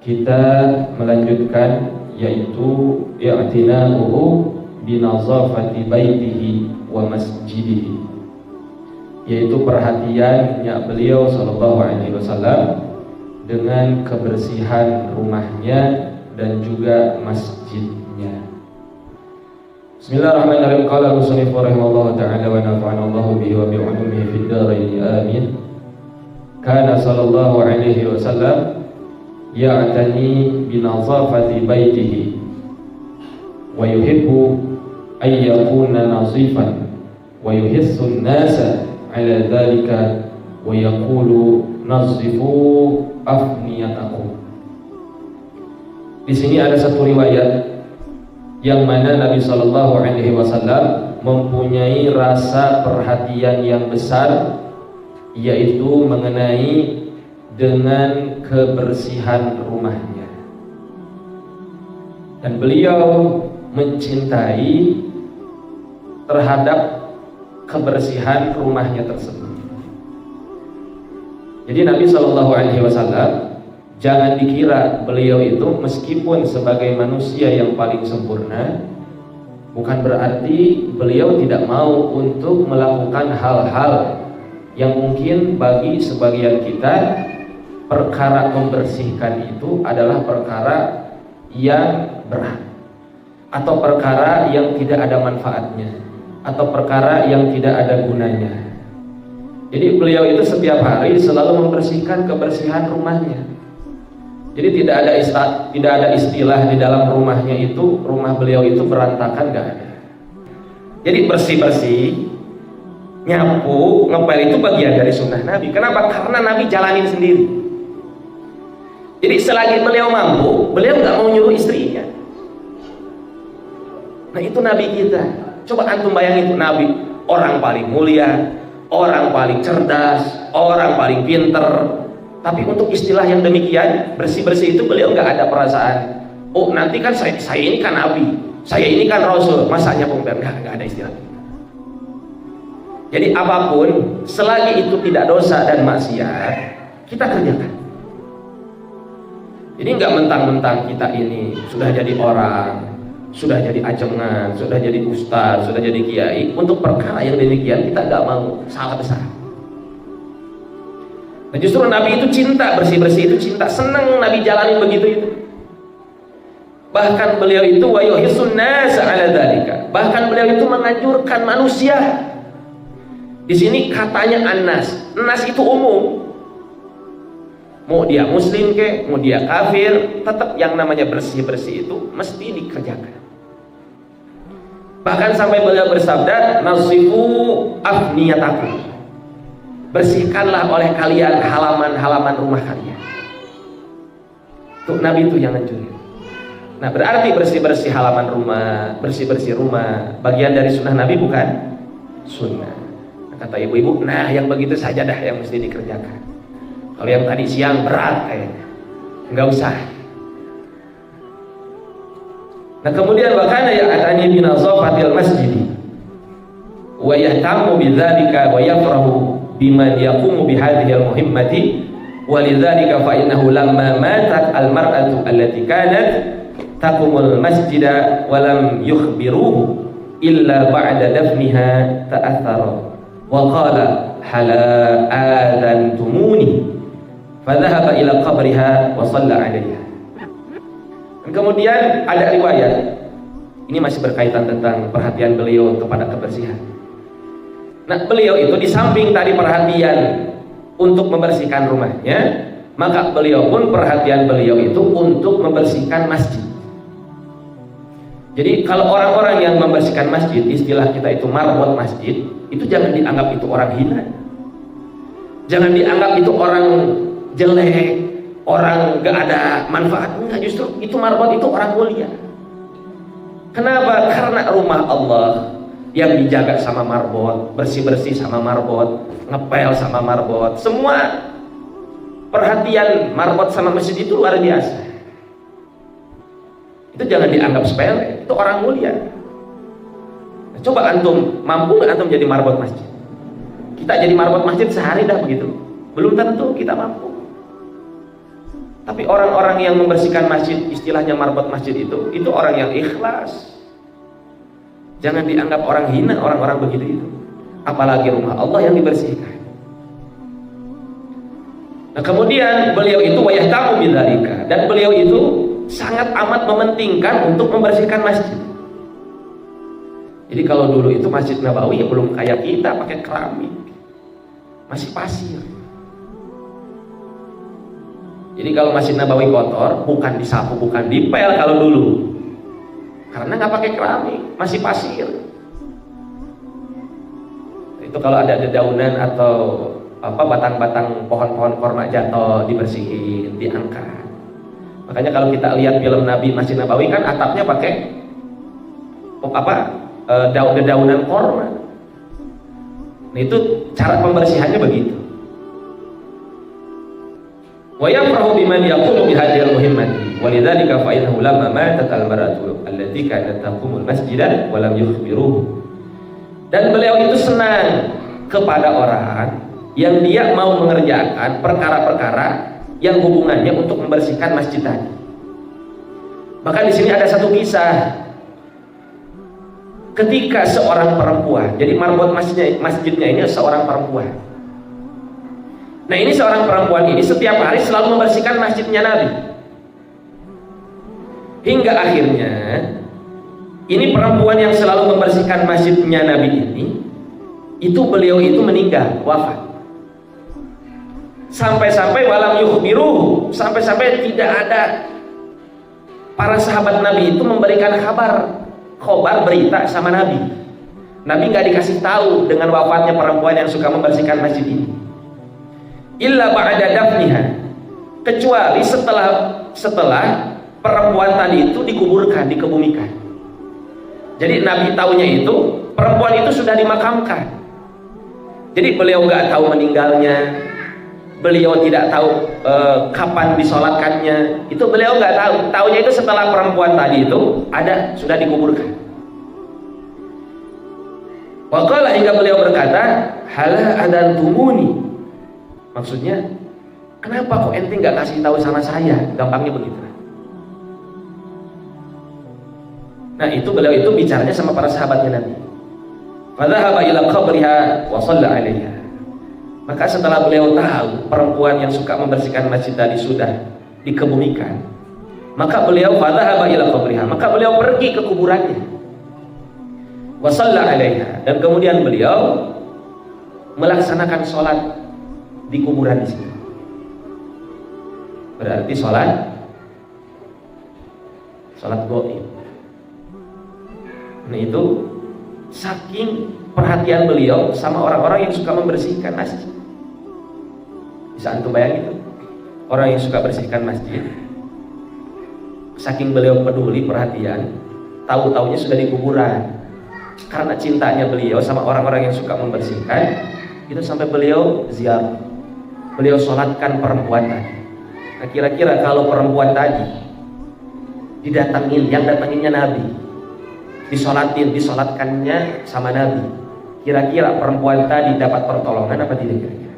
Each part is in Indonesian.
kita melanjutkan yaitu i'tina'uhu binazafati baitihi wa masjidihi, yaitu perhatiannya beliau sallallahu alaihi wasallam dengan kebersihan rumahnya dan juga masjidnya. Bismillahirrahmanirrahim. Qala musannif rahimahullahu ta'ala wa nafa'ana Allahu bihi wa bi 'ulumihi fid dharain amin. Kana sallallahu alaihi wasallam ya'tani bi nazafati baitihi wa yuhibbu an yakuna nazifan wa yuhissu an-nasa 'ala dhalika wa yaqulu nazifu afniyatakum. Di sini ada satu riwayat yang mana Nabi sallallahu alaihi wasallam mempunyai rasa perhatian yang besar, yaitu mengenai dengan kebersihan rumahnya, dan beliau mencintai terhadap kebersihan rumahnya tersebut. Jadi Nabi Shallallahu Alaihi Wasallam, jangan dikira beliau itu meskipun sebagai manusia yang paling sempurna, bukan berarti beliau tidak mau untuk melakukan hal-hal yang mungkin bagi sebagian kita perkara membersihkan itu adalah perkara yang berat, atau perkara yang tidak ada manfaatnya, atau perkara yang tidak ada gunanya. Jadi beliau itu setiap hari selalu membersihkan kebersihan rumahnya. Jadi tidak ada istilah di dalam rumahnya itu, rumah beliau itu berantakan, gak ada. Jadi bersih-bersih, nyapu, ngepel itu bagian dari sunnah Nabi. Kenapa? Karena Nabi jalanin sendiri. Jadi selagi beliau mampu, beliau nggak mau nyuruh istrinya. Nah itu Nabi kita. Coba antum bayangin, Nabi orang paling mulia, orang paling cerdas, orang paling pinter, tapi untuk istilah yang demikian bersih-bersih itu beliau nggak ada perasaan. Oh nanti kan saya ini kan Nabi, saya ini kan Rasul, masanya pemberian, nggak ada istilah. Jadi apapun selagi itu tidak dosa dan maksiat, kita kerjakan. Jadi nggak mentang-mentang kita ini sudah jadi orang, sudah jadi ajengan, sudah jadi ustaz, sudah jadi kiai, untuk perkara yang demikian kita nggak mau, salah besar. Nah justru Nabi itu cinta bersih-bersih, itu cinta, senang Nabi jalani begitu itu. Bahkan beliau itu wa yuhissun nasa 'ala dzalika. Bahkan beliau itu menganjurkan manusia. Di sini katanya annas. Nas itu umum. Mau dia muslim ke, mau dia kafir, tetap yang namanya bersih-bersih itu mesti dikerjakan. Bahkan sampai beliau bersabda, nasifu afniyatakum. Bersihkanlah oleh kalian halaman-halaman rumah kalian. Tuh Nabi itu yang nganjurin. Nah berarti bersih-bersih halaman rumah, bersih-bersih rumah, bagian dari sunnah Nabi bukan? Sunnah. Kata ibu-ibu, nah yang begitu saja dah yang mesti dikerjakan. Kalau yang tadi siang berat kayaknya, nggak usah. Nah kemudian bahkan ya atani binazafatil masjid wa yahtamu bidzalika wa yafrahu biman yaqumu bihadhihi almuhimmati wa lidzalika fa innahu lamma matat almar'atu allati kanat taqumul masjida wa lam yukhbiruhu illa ba'da dafniha ta'athara. Wa qala hala adantumuni fadhahaba ila qabriha wa shalla 'alaiha. Kemudian ada riwayat, ini masih berkaitan tentang perhatian beliau kepada kebersihan. Nah beliau itu di samping tadi perhatian untuk membersihkan rumahnya, maka beliau pun perhatian beliau itu untuk membersihkan masjid. Jadi kalau orang-orang yang membersihkan masjid, istilah kita itu marbot masjid, itu jangan dianggap itu orang hina, jangan dianggap itu orang jelek, orang gak ada manfaat. Enggak, justru itu marbot itu orang mulia. Kenapa? Karena rumah Allah yang dijaga sama marbot, bersih-bersih sama marbot, ngepel sama marbot, semua perhatian marbot sama masjid itu luar biasa. Itu jangan dianggap sepele, itu orang mulia. Coba antum, mampu nggak antum jadi marbot masjid? Kita jadi marbot masjid sehari dah begitu, belum tentu kita mampu. Tapi orang-orang yang membersihkan masjid, istilahnya marbot masjid itu orang yang ikhlas. Jangan dianggap orang hina orang-orang begitu itu. Apalagi rumah Allah yang dibersihkan. Nah, kemudian beliau itu wayahtamu bidzalika, dan beliau itu sangat amat mementingkan untuk membersihkan masjid. Jadi kalau dulu itu Masjid Nabawi ya belum kayak kita pakai keramik, masih pasir. Jadi kalau Masjid Nabawi kotor, bukan disapu, bukan dipel kalau dulu, karena nggak pakai keramik, masih pasir. Itu kalau ada dedaunan atau batang-batang pohon-pohon korma jatuh, dibersihin, diangkat. Makanya kalau kita lihat film Nabi Masjid Nabawi kan atapnya pakai dedaunan korma. Nah, itu cara pembersihannya begitu. Wa yafrahu biman yaqulu bihadhil muhimmati walidzalika fa innahu lamma matat al-mar'atu allati kanat taqumul masjidan wa lam yukhbiruhu. Dan beliau itu senang kepada orang yang dia mau mengerjakan perkara-perkara yang hubungannya untuk membersihkan masjid tadi. Bahkan di sini ada satu kisah ketika seorang perempuan, jadi marbot masjidnya ini seorang perempuan. Nah, ini seorang perempuan ini setiap hari selalu membersihkan masjidnya Nabi. Hingga akhirnya ini perempuan yang selalu membersihkan masjidnya Nabi ini, itu beliau itu meninggal, wafat. Sampai-sampai walam yukhbiruhu, sampai-sampai tidak ada para sahabat Nabi itu memberikan khobar berita sama Nabi. Nabi nggak dikasih tahu dengan wafatnya perempuan yang suka membersihkan masjid ini. Illa ba'da dafniha, kecuali setelah perempuan tadi itu dikuburkan, dikebumikan. Jadi Nabi taunya itu perempuan itu sudah dimakamkan. Jadi beliau nggak tahu meninggalnya, beliau tidak tahu kapan disolatkannya. Itu beliau nggak tahu. Taunya itu setelah perempuan tadi itu sudah dikuburkan. Waqala, hingga beliau berkata, hala adantumuni. Maksudnya, kenapa kok ente nggak kasih tahu sama saya? Gampangnya begitu. Nah, itu beliau itu bicaranya sama para sahabatnya Nabi. Fadhahaba ila qabriha wa shalla 'alaiha. Maka setelah beliau tahu perempuan yang suka membersihkan masjid tadi sudah dikebumikan, maka beliau fadhahaba ila qabriha, maka beliau pergi ke kuburannya. Wa shalla 'alaiha, dan kemudian beliau melaksanakan sholat di kuburan di sini. Berarti sholat gaib. Nah, itu saking perhatian beliau sama orang-orang yang suka membersihkan masjid. Bisa antum bayangin itu, orang yang suka bersihkan masjid, saking beliau peduli perhatian, tahu-taunya sudah di kuburan. Karena cintanya beliau sama orang-orang yang suka membersihkan, itu sampai beliau ziarah, beliau sholatkan perempuan tadi. Nah, kira-kira kalau perempuan tadi didatangin, yang datanginnya Nabi, disolatkannya sama Nabi, kira-kira perempuan tadi dapat pertolongan apa tidak? Kira-kira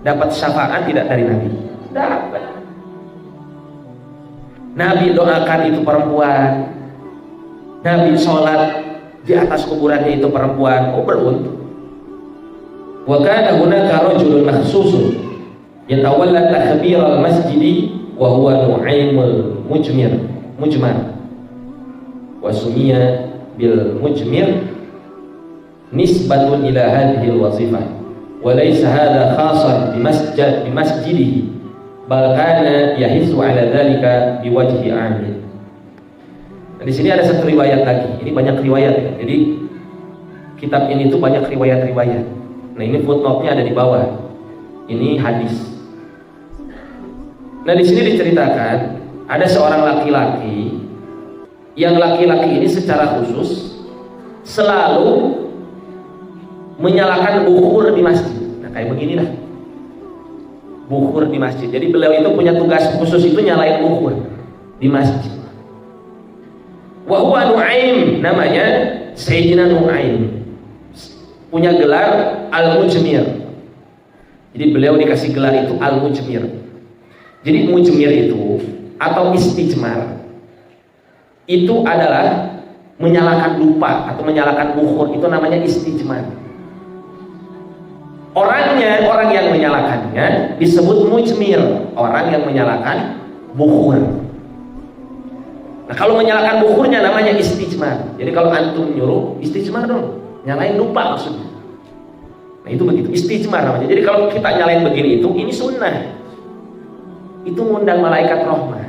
dapat syafaat tidak dari Nabi? Dapat. Nabi doakan itu perempuan, Nabi sholat di atas kuburannya itu perempuan. Oh, beruntung. Wa kana hunaka rajulun makhsusun yatawalla takhbir al-masjid wa huwa Nu'aimul Mujmar wa sumiya bil Mujmir nisbatun ila hadhihi al-wazifah wa laysa hadha khasan bi masjidihi bal kana yahisu ala dhalika biwajhi amin. Nah, di sini ada satu riwayat lagi. Ini banyak riwayat ya. Jadi kitab ini tuh banyak riwayat-riwayat. Nah, ini footnote-nya ada di bawah. Ini hadis. Nah, di sini diceritakan ada seorang laki-laki yang laki-laki ini secara khusus selalu menyalakan bukhur di masjid. Nah, kayak beginilah. Bukhur di masjid. Jadi beliau itu punya tugas khusus itu nyalain bukhur di masjid. Wa huwa Nu'aim, namanya Sayyidina Nu'aim. Punya gelar Al-Mujmir. Jadi beliau dikasih gelar itu Al-Mujmir. Jadi mujmir itu atau istijmar itu adalah menyalakan dupa atau menyalakan bukhur, itu namanya istijmar. Orang yang menyalakannya disebut mujmir, orang yang menyalakan bukhur. Nah, kalau menyalakan bukhurnya namanya istijmar. Jadi kalau antum nyuruh istijmar dong, nyalain dupa maksudnya. Nah itu begitu, istijmar namanya. Jadi kalau kita nyalain begini ini sunnah. Itu ngundang malaikat rahmah.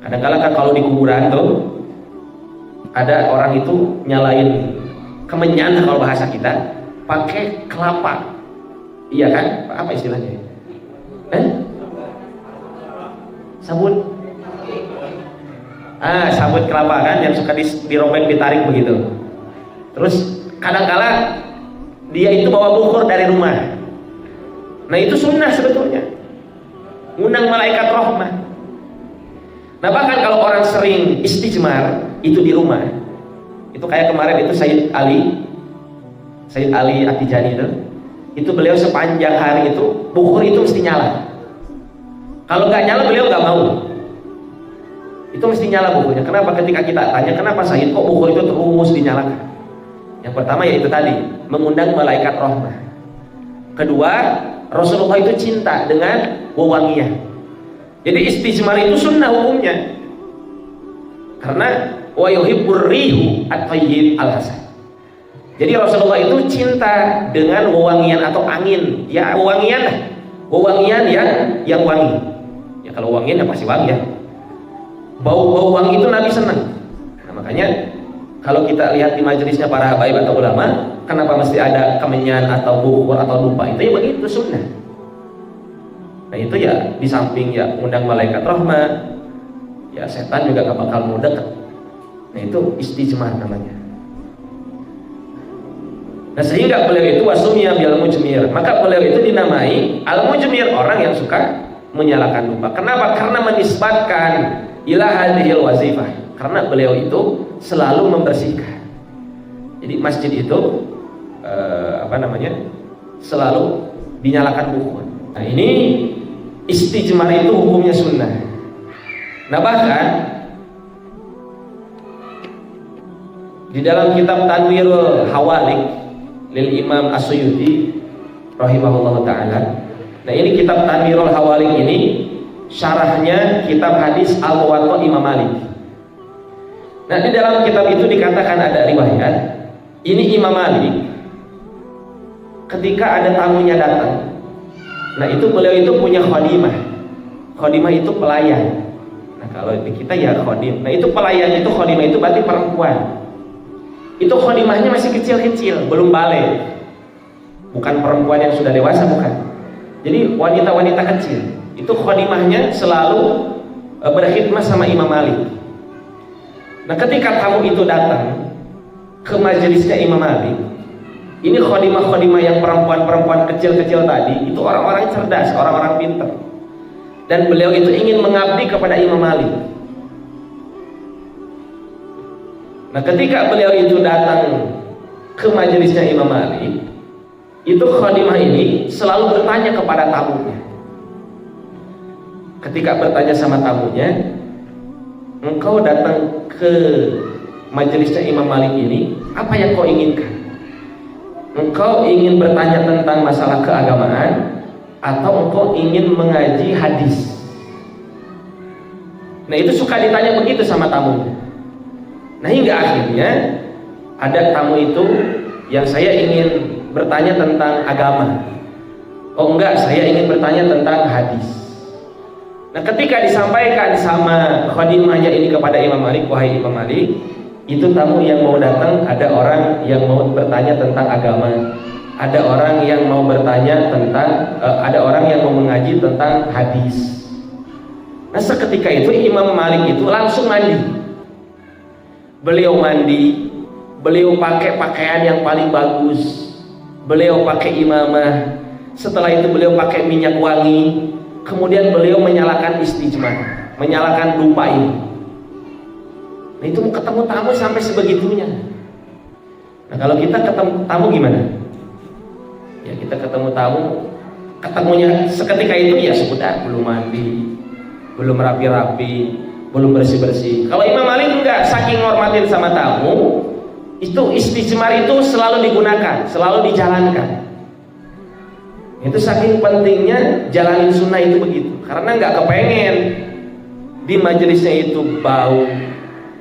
Kadang-kadang kan kalau di kuburan tuh ada orang itu nyalain kemenyan kalau bahasa kita pakai kelapa. Iya kan? Apa istilahnya? Sabut. Sabut kelapa kan yang suka dirobek ditarik begitu. Terus kadang-kala dia itu bawa bukhur dari rumah. Nah itu sunnah sebetulnya, ngundang malaikat rahmah. Nah bahkan kalau orang sering istijmar itu di rumah, itu kayak kemarin itu Sayyid Ali At-Tijani itu beliau sepanjang hari itu bukhur itu mesti nyala. Kalau nggak nyala beliau nggak mau. Itu mesti nyala bukhurnya. Kenapa? Ketika kita tanya kenapa Sayyid kok bukhur itu terus dinyalakan? Yang pertama yaitu tadi mengundang malaikat rahmah. Kedua, Rasulullah itu cinta dengan wewangian. Jadi istijmar itu sunnah hukumnya. Karena wa yuhibbur rihu at-thayyib al-hasan. Jadi Rasulullah itu cinta dengan wewangian atau angin. Ya wewangian lah. Wewangian yang wangi. Ya kalau wangian ya pasti wangi ya. Bau-bau wangi itu Nabi senang. Nah, makanya kalau kita lihat di majelisnya para habaib atau ulama, kenapa mesti ada kemenyan atau bukhur atau dupa? Itu ya begitu sunnah. Nah itu ya di samping ya undang malaikat rahmah, ya setan juga gak bakal mau dekat. Nah itu istijmar namanya. Nah sehingga beliau itu wasumya bil mujmir, maka beliau itu dinamai al mujmir, orang yang suka menyalakan dupa. Kenapa? Karena menisbatkan ila hadhil wazifah, karena beliau itu selalu membersihkan. Jadi masjid itu selalu dinyalakan bukhur. Nah ini istijmar itu hukumnya sunnah. Nah bahkan di dalam kitab Tanwirul Hawalik lil Imam As-Suyuti rahimahullah ta'ala. Nah ini kitab Tanwirul Hawalik ini syarahnya kitab hadis Al-Muwatta Imam Malik. Nah di dalam kitab itu dikatakan ada riwayat ini Imam Malik ketika ada tamunya datang. Nah itu beliau itu punya khadimah. Khadimah itu pelayan. Nah kalau di kita ya khadim. Nah itu pelayan itu khadimah itu berarti perempuan. Itu khadimahnya masih kecil-kecil, belum balik. Bukan perempuan yang sudah dewasa, bukan. Jadi wanita-wanita kecil. Itu khadimahnya selalu berkhidmat sama Imam Malik. Nah ketika tamu itu datang ke majelisnya Imam Malik, ini khadimah-khadimah yang perempuan-perempuan kecil-kecil tadi itu orang-orang cerdas, orang-orang pintar. Dan beliau itu ingin mengabdi kepada Imam Malik. Nah ketika beliau itu datang ke majelisnya Imam Malik, itu khadimah ini selalu bertanya kepada tamunya. Ketika bertanya sama tamunya, engkau datang ke majelisnya Imam Malik ini, apa yang kau inginkan? Engkau ingin bertanya tentang masalah keagamaan atau engkau ingin mengaji hadis? Nah itu suka ditanya begitu sama tamunya. Nah hingga akhirnya ada tamu itu yang saya ingin bertanya tentang agama. Oh enggak, saya ingin bertanya tentang hadis. Nah ketika disampaikan sama khadimahnya ini kepada Imam Malik, wahai Imam Malik, itu tamu yang mau datang, ada orang yang mau bertanya tentang agama, ada orang yang mau bertanya tentang ada orang yang mau mengaji tentang hadis. Nah seketika itu Imam Malik itu langsung mandi. Beliau mandi, beliau pakai pakaian yang paling bagus, beliau pakai imamah, setelah itu beliau pakai minyak wangi, kemudian beliau menyalakan istijmar, menyalakan dupa ini. Nah itu ketemu tamu sampai sebegitunya. Nah kalau kita ketemu tamu gimana? Ya kita ketemu tamu ketemunya seketika itu ya sudah, belum mandi, belum rapi-rapi, belum bersih-bersih. Kalau Imam Malik enggak, saking hormatin sama tamu, itu istijmar itu selalu digunakan, selalu dijalankan. Itu saking pentingnya jalanin sunnah itu begitu, karena nggak kepengen di majelisnya itu bau,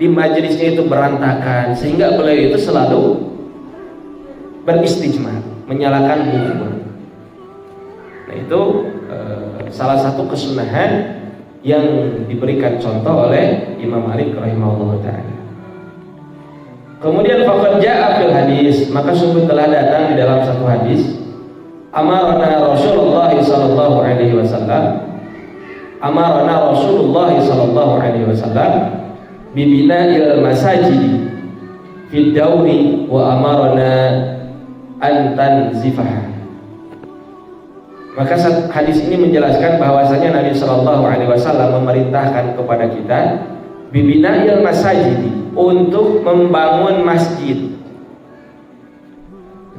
di majelisnya itu berantakan, sehingga beliau itu selalu beristijmar, menyalakan bukur. Nah itu salah satu kesunahan yang diberikan contoh oleh Imam Malik rahimahullah ta'ala. Kemudian faqad ja'a fil hadis, maka sungguh telah datang di dalam satu hadis, amarna Rasulullah sallallahu alaihi wasallam, amarna Rasulullah sallallahu alaihi wasallam bibina'il masajid fi dauri wa amarna an tanzifah. Maka hadis ini menjelaskan bahwasanya Nabi sallallahu alaihi wasallam memerintahkan kepada kita bibina'il masajid, untuk membangun masjid.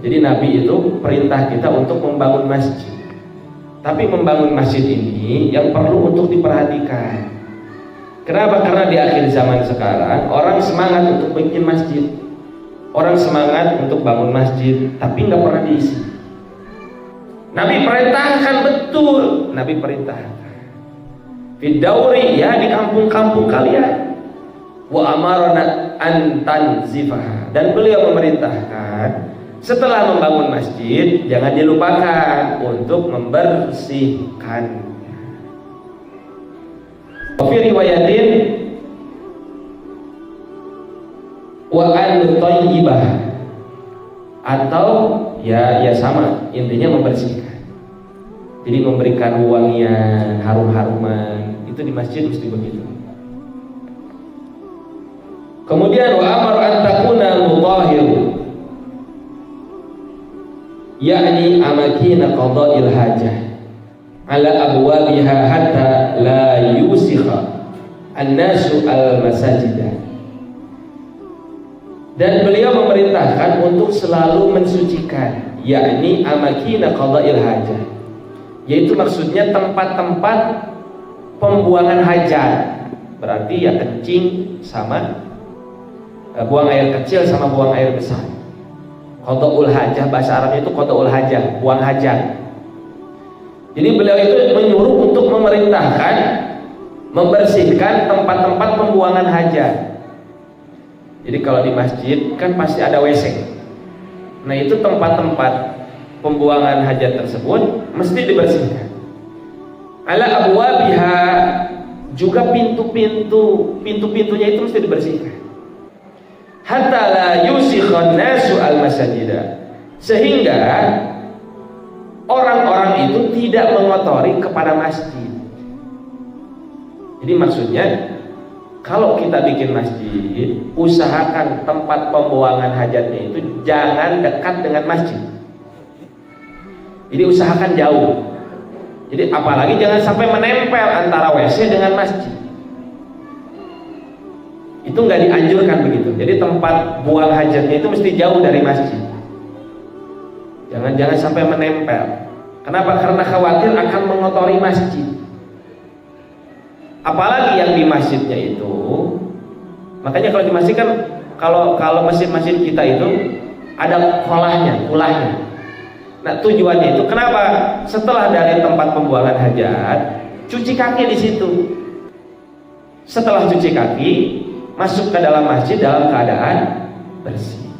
Jadi Nabi itu perintah kita untuk membangun masjid. Tapi membangun masjid ini yang perlu untuk diperhatikan. Kenapa? Karena di akhir zaman sekarang orang semangat untuk bikin masjid, orang semangat untuk bangun masjid, tapi nggak pernah diisi. Nabi perintahkan, betul, Nabi perintahkan Fidauri, ya di kampung-kampung kalian, wa amarna an tanzifah, dan beliau memerintahkan setelah membangun masjid jangan dilupakan untuk membersihkan. Fi riwayatin wa an thayyibah, atau ya sama, intinya membersihkan. Jadi memberikan wangian, harum-haruman, itu di masjid mesti begitu. Kemudian wa amar an takuna mutahhir, yakni amakin qada'il hajah ala abwabiha hatta la yusikha an-nasu al-masajidah. Dan beliau memerintahkan untuk selalu mensucikan, yakni amakin qada'il hajah, yaitu maksudnya tempat-tempat pembuangan hajat. Berarti ya kencing sama buang air kecil sama buang air besar. Qada'ul hajah, bahasa Arabnya itu qada'ul hajah, buang hajat. Jadi beliau itu menyuruh untuk memerintahkan membersihkan tempat-tempat pembuangan hajat. Jadi kalau di masjid kan pasti ada WC. Nah itu tempat-tempat pembuangan hajat tersebut mesti dibersihkan. Ala abwabiha, juga pintu-pintunya itu mesti dibersihkan. Hatta la yusikhan nasu al-masajidah, sehingga orang-orang itu tidak mengotori kepada masjid. Jadi maksudnya kalau kita bikin masjid, usahakan tempat pembuangan hajatnya itu jangan dekat dengan masjid. Jadi usahakan jauh. Jadi apalagi jangan sampai menempel antara WC dengan masjid. Itu nggak dianjurkan begitu. Jadi tempat buang hajatnya itu mesti jauh dari masjid. Jangan sampai menempel. Kenapa? Karena khawatir akan mengotori masjid. Apalagi yang di masjidnya itu, makanya kalau di masjid kan, kalau masjid-masjid kita itu ada kulahnya. Nah tujuannya itu kenapa? Setelah dari tempat pembuangan hajat, cuci kaki di situ. Setelah cuci kaki, masuk ke dalam masjid dalam keadaan bersih.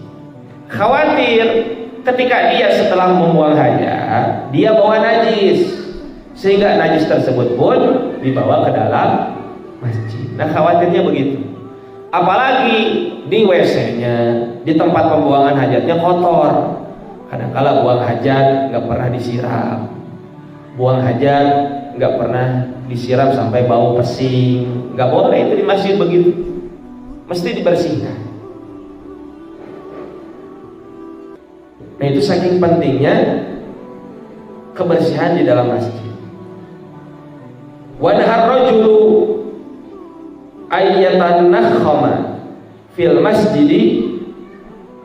Khawatir ketika dia setelah membuang hajat, dia bawa najis, sehingga najis tersebut pun dibawa ke dalam masjid. Nah khawatirnya begitu. Apalagi di WC-nya, di tempat pembuangan hajatnya kotor. Kadang-kala buang hajat nggak pernah disiram, buang hajat nggak pernah disiram sampai bau pesing. Nggak boleh itu di masjid begitu, mesti dibersihkan. Nah itu saking pentingnya kebersihan di dalam masjid. Wa nahar rajulu ayyatan nakhama fil masjidi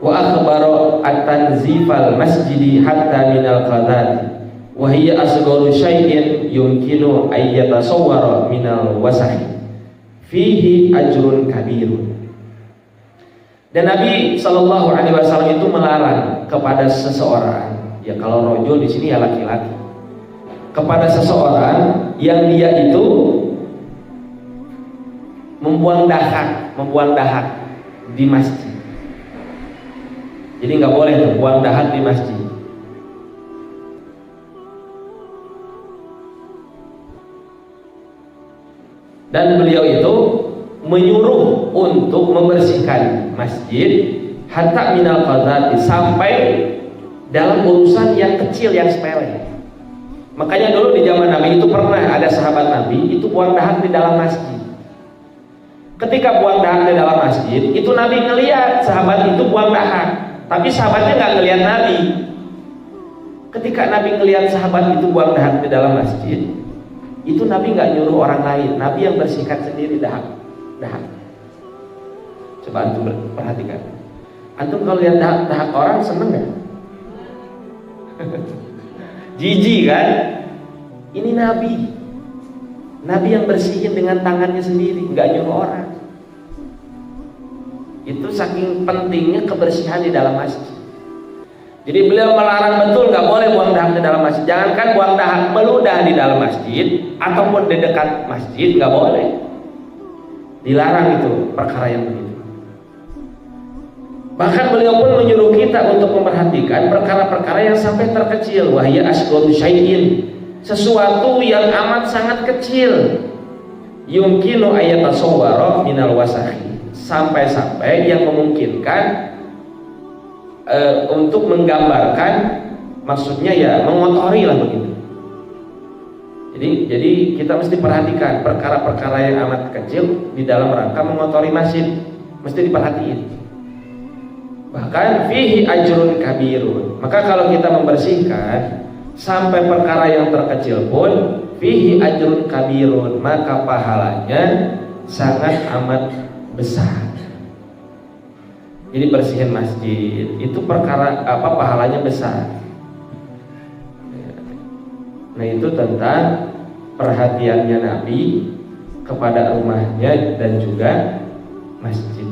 wa akhbaro at-tanzifal masjidi hatta minal qadati wa hiya asgharu syai'in yumkinu ayyatasawwara minal wasahi fihi ajrun kabirun. Dan Nabi Shallallahu Alaihi Wasallam itu melarang kepada seseorang, ya kalau rojul di sini ya laki-laki, kepada seseorang yang dia itu membuang dahak di masjid. Jadi nggak boleh tuh buang dahak di masjid. Dan beliau itu menyuruh untuk membersihkan masjid hatta minal qadzati, sampai dalam urusan yang kecil yang sepele. Makanya dulu di zaman Nabi itu pernah ada sahabat Nabi itu buang dahak di dalam masjid. Ketika buang dahak di dalam masjid, itu Nabi ngelihat sahabat itu buang dahak, tapi sahabatnya nggak ngelihat Nabi. Ketika Nabi ngelihat sahabat itu buang dahak di dalam masjid, itu Nabi nggak nyuruh orang lain, Nabi yang bersihkan sendiri dahak. Coba antum perhatikan. Antum kalau lihat dahak orang seneng nggak? Jijik kan? Ini Nabi yang bersihin dengan tangannya sendiri, nggak nyuruh orang. Itu saking pentingnya kebersihan di dalam masjid. Jadi beliau melarang betul, nggak boleh buang dahak di dalam masjid. Jangankan buang dahak meludah di dalam masjid ataupun di dekat masjid, nggak boleh. Dilarang itu perkara yang begitu. Bahkan beliau pun menyuruh kita untuk memperhatikan perkara-perkara yang sampai terkecil. Wahya asghatu syai'in, sesuatu yang amat sangat kecil. Yumkinu ayatasawwara minal wasahi, sampai-sampai yang memungkinkan untuk menggambarkan, maksudnya ya mengotori lah begitu. Jadi kita mesti perhatikan perkara-perkara yang amat kecil di dalam rangka mengotori masjid, mesti diperhatiin. Bahkan fihi ajrun kabirun. Maka kalau kita membersihkan sampai perkara yang terkecil pun fihi ajrun kabirun, maka pahalanya sangat amat besar. Jadi bersihin masjid itu perkara pahalanya besar. Nah itu tentang perhatiannya Nabi kepada rumahnya dan juga masjid.